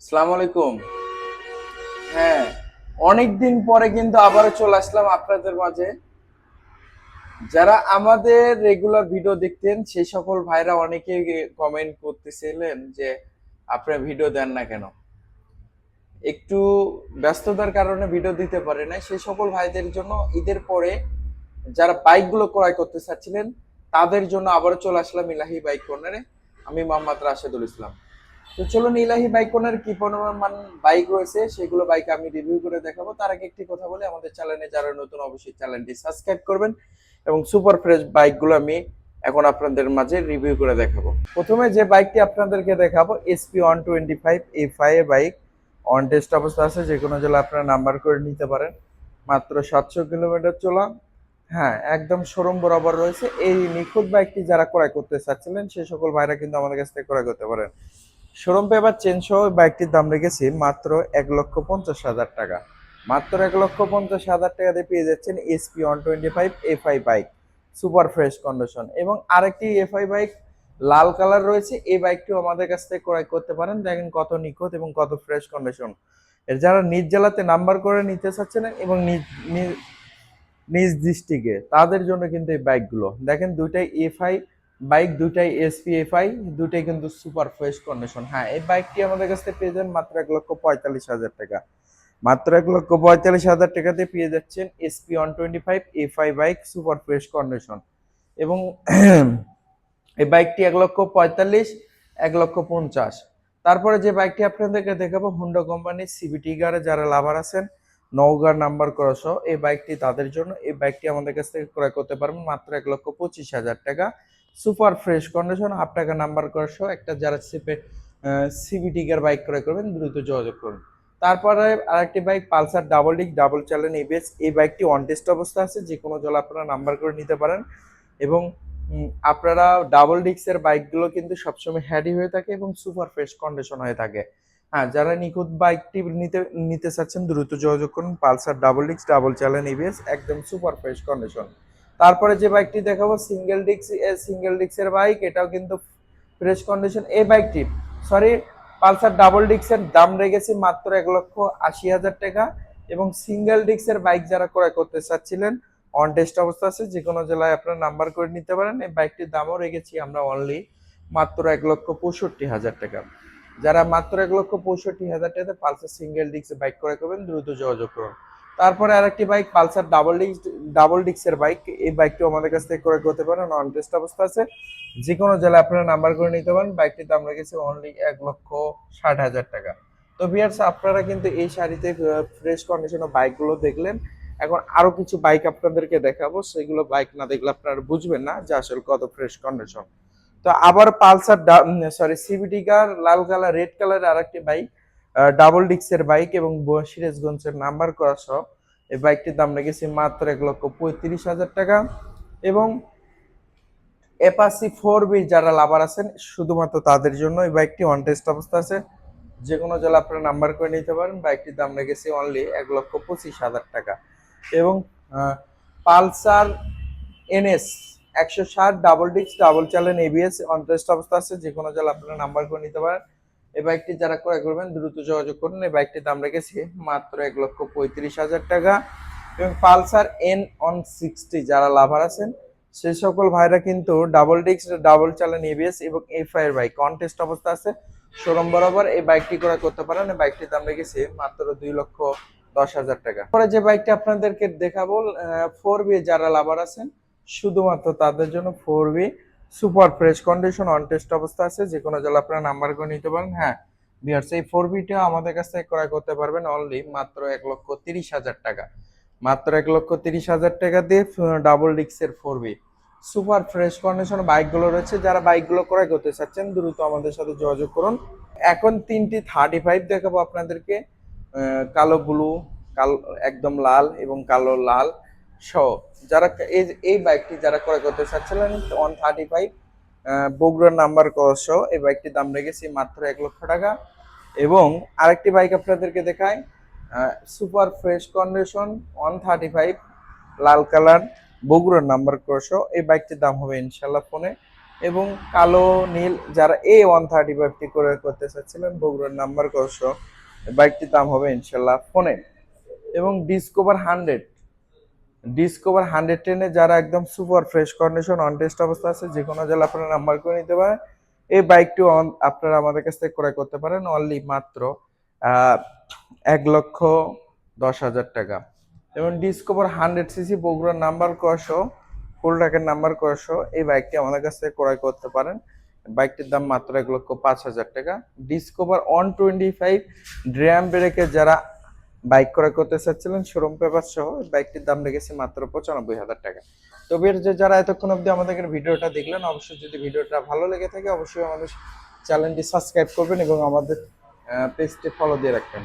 আসসালামু আলাইকুম। হ্যাঁ, অনেকদিন পরে কিন্তু আবারও চলে আসলাম আপনাদের মাঝে। যারা আমাদের রেগুলার ভিডিও দেখতেন সেই সকল ভাইরা অনেকেই কমেন্ট করতেছিলেন যে আপনারা ভিডিও দেন না কেন। একটু ব্যস্ততার কারণে ভিডিও দিতে পারে না। সেই সকল ভাইদের জন্য ঈদের পরে যারা বাইকগুলো ক্রয় করতে চাচ্ছিলেন তাদের জন্য আবারও চলে আসলাম ইলাহি বাইক কর্নারে। আমি মোহাম্মদ রাশেদুল ইসলাম। তো চলুন ইলাহি বাইক কর্নার কি পরিমাণ বাইক রয়েছে সেগুলো বাইক আমি রিভিউ করে দেখাবো। তার আগে একটি কথা বলি, আমাদের চ্যানেলে যারা নতুন অবশ্যই চ্যানেলটি সাবস্ক্রাইব করবেন এবং সুপার ফ্রেশ বাইকগুলো আমি এখন আপনাদের মাঝে রিভিউ করে দেখাবো। প্রথমে যে বাইকটি আপনাদেরকে দেখাবো SP125 বাইক। অন টেস্ট অবস্থা আছে, যে কোনো জেলা আপনারা নাম্বার করে নিতে পারেন। মাত্র 700 কিলোমিটার চলা। হ্যাঁ, একদম শোরুম বরাবর রয়েছে। এই নিখুঁত বাইকটি যারা ক্রয় করতে চাচ্ছিলেন সেই সকল ভাইরা কিন্তু আমাদের কাছ থেকে ক্রয় করতে পারেন। শোরুম পেপার চেঞ্জ সহ বাইকটির দাম রেখেছি মাত্র 1,50,000 টাকা। মাত্র 1,50,000 টাকা দিয়ে পেয়ে যাচ্ছেন SP125 bike, super fresh condition. এবং আরেকটি এফআই বাইক লাল কালার রয়েছে, এই বাইকটিও আমাদের কাছ থেকে ক্রয় করতে পারেন। দেখেন কত নিখুঁত এবং কত ফ্রেশ কন্ডিশন। এর যারা নিজ জেলাতে নাম্বার করে নিতে চাচ্ছেন এবং নিজ ডিস্ট্রিক্টে, তাদের জন্য কিন্তু এই বাইকগুলো দেখেন, দুইটাই এফআই বাইক, দুইটাই এসপিএফআই, দুইটাই কিন্তু সুপার ফ্রেশ কন্ডিশন। হ্যাঁ, এই বাইকটি আমাদের কাছ থেকে পেয়ে যান মাত্র 1,45,000 টাকা। মাত্র 1,45,000 টাকাতে পেয়ে যাচ্ছেন SP125 bike, super fresh condition. এবং এই বাইকটি 1,45,000, 1,50,000। তারপরে যে বাইকটি আপনাদেরকে দেখাবো হুন্ডা কোম্পানির সিবিটি গারে যারা লাভার আছেন, নওগাঁ নাম্বার করা সহ এই বাইকটি তাদের জন্য। এই বাইকটি আমাদের কাছ থেকে ক্রয় করতে পারবেন মাত্র 1,25,000 টাকা, সুপার ফ্রেশ কন্ডিশন, হাফ টাকা নাম্বার করা সহ। একটা যারা সিবিটি গার বাইক ক্রয় করবেন দ্রুত যোগাযোগ করুন। তারপরে আরেকটি বাইক পালসার ডাবল ডিক ডাবল চ্যানেল এবিএস, এই বাইকটি অন টেস্ট অবস্থা আছে, যে কোনো জল আপনারা নাম্বার করে নিতে পারেন। এবং আপনারা ডাবল ডিক্সের বাইকগুলো কিন্তু সবসময় হ্যাডি হয়ে থাকে এবং সুপার ফ্রেশ কন্ডিশন হয়ে থাকে। হ্যাঁ, যারা নিখুঁত বাইকটি নিতে নিতে চাচ্ছেন দ্রুত যোগাযোগ করুন। পালসার ডাবল ডিক্স ডাবল চ্যানেল এবিএস, একদম সুপার ফ্রেশ কন্ডিশন। তারপরে যে বাইকটি দেখাবো সিঙ্গেল ডিক্সের বাইক, এটাও কিন্তু ফ্রেশ কন্ডিশন। এই বাইকটি পালসার ডাবল ডিক্সের দাম রেখেছি মাত্র 1,80,000 টাকা। এবং সিঙ্গেল ডিক্সের বাইক যারা ক্রয় করতে চাচ্ছিলেন অন টেস্ট অবস্থা আছে, যে কোনো জেলায় আপনারা নাম্বার করে নিতে পারেন। এই বাইকটির দামও রেখেছি আমরা অনলি মাত্র 1,65,000 টাকা। যারা মাত্র 1,65,000 টাকাতে পালসার সিঙ্গেল ডিক্স বাইক ক্রয় করবেন দ্রুত যোগাযোগ করুন। তারপরে আরেকটি বাইক পালসার ডাবল ডিক্সের বাইক, এই বাইকটিও আমাদের কাছ থেকে ক্রয় করতে পারেন, অন টেস্ট অবস্থা আছে, যে কোনো জেলায় আপনারা নাম্বার করে নিতে পারেন। বাইকটির দাম রেখেছি অনলি 1,60,000 টাকা। তো ভিউয়ার্স, আপনারা কিন্তু এই শাড়িতে ফ্রেশ কন্ডিশনের বাইকগুলো দেখলেন। এখন আরো কিছু বাইক আপনাদেরকে দেখাবো, সেগুলো বাইক না দেখলে আপনারা বুঝবেন না যে আসলে কত ফ্রেশ কন্ডিশন। তো আবার পালসার সিভিটি কার লাল কালার রেড কালার আরেকটি বাইক, ডাবল ডিক্সের বাইক এবং সিরাজগঞ্জের নাম্বার করা সহ। এই বাইকটির দাম রেখেছি মাত্র 1,35,000 টাকা। এবং অ্যাপাচি 4B যারা লাভার আছেন শুধুমাত্র তাদের জন্য এই বাইকটি অন টেস্ট অবস্থা আছে, যে কোনো জেলা আপনারা নাম্বার করে নিতে পারেন। বাইকটির দাম রেখেছি অনলি 1,25,000 টাকা। এবং পালসার এনএস 160 ডাবল ডিক্স double channel ABS on test অবস্থা আছে, যে কোনো জেলা আপনারা নাম্বার করে নিতে পারেন। এই বাইকটি যারা ক্রয় করবেন দ্রুত যোগাযোগ করুন। এই বাইকটির দাম রেখেছি মাত্র 1,35,000 টাকা। এবং পালসার N160 যারা লাভার আছেন সেই সকল ভাইরা কিন্তু ডাবল ডিক্স ডাবল চ্যানেল এবিএস এবং এফআই এর বাইক অন টেস্ট অবস্থা আছে, শোরুম বরাবর এই বাইকটি ক্রয় করতে পারেন। এই বাইকটির দাম রেখেছি মাত্র 2,10,000 টাকা। পরে যে বাইকটি আপনাদেরকে দেখাবো 4B যারা লাভার আছেন শুধুমাত্র তাদের জন্য, 4B super fresh condition on test অবস্থা আছে, যে কোনো জেলা আপনারা নাম্বার করে নিতে পারেন। হ্যাঁ ভিউয়ার্স, এই 4Bটা আমাদের কাছ থেকে ক্রয় করতে পারবেন অনলি মাত্র 1,30,000 টাকা। মাত্র 1,30,000 টাকা দিয়ে ডাবল ডিক্সের 4B সুপার ফ্রেশ কন্ডিশন বাইকগুলো রয়েছে। যারা বাইকগুলো ক্রয় করতে চাচ্ছেন দ্রুত আমাদের সাথে যোগাযোগ করুন। এখন তিনটি 35 দেখাবো আপনাদেরকে, কালো ব্লু, কালো একদম লাল এবং কালো লাল সহ। যারা এই বাইকটি যারা ক্রয় করতে চাচ্ছিলেন 135 বগুড়ার নাম্বার সহ এই বাইকটির দাম রেখেছি মাত্র 1,00,000 টাকা। এবং আরেকটি বাইক আপনাদেরকে দেখায়, সুপার ফ্রেশ কন্ডিশন 135 লাল কালার বগুড়ার নাম্বার সহ। এই বাইকটির দাম হবে ইনশাল্লাহ ফোনে এবং কালো নীল যারা A135টি করে করতে চাচ্ছিলেন বগুড়ার নাম্বার সহ বাইকটির দাম হবে ইনশাল্লাহ ফোনে। এবং ডিসকভার 110 যারা একদম super fresh condition on test অবস্থা আছে, যে কোনো জেলা আপনারা নাম্বার করে নিতে পারেন। এই বাইকটি আপনারা আমাদের কাছ থেকে ক্রয় করতে পারেন অনলি মাত্র 1,10,০০০ টাকা। এবং ডিসকভার 100 সিসি বগুড়ার নাম্বার সহ ফুল ট্র্যাকের নাম্বার সহ এই বাইকটি আমাদের কাছ থেকে ক্রয় করতে পারেন। বাইকটির দাম মাত্র 1,05,০০০ টাকা। ডিসকভার 125 ড্রাম ব্রেকের যারা বাইক ক্রয় করতে চাচ্ছিলেন শোরুম পেপার সহ বাইকটির দাম রেখেছে মাত্র 95,০০০ টাকা। তবে যে যারা এতক্ষণ অবধি আমাদের ভিডিওটা দেখলেন, অবশ্যই যদি ভিডিওটা ভালো লেগে থাকে অবশ্যই আমাদের চ্যানেলটি সাবস্ক্রাইব করবেন এবং আমাদের পেজটি ফলো দিয়ে রাখবেন।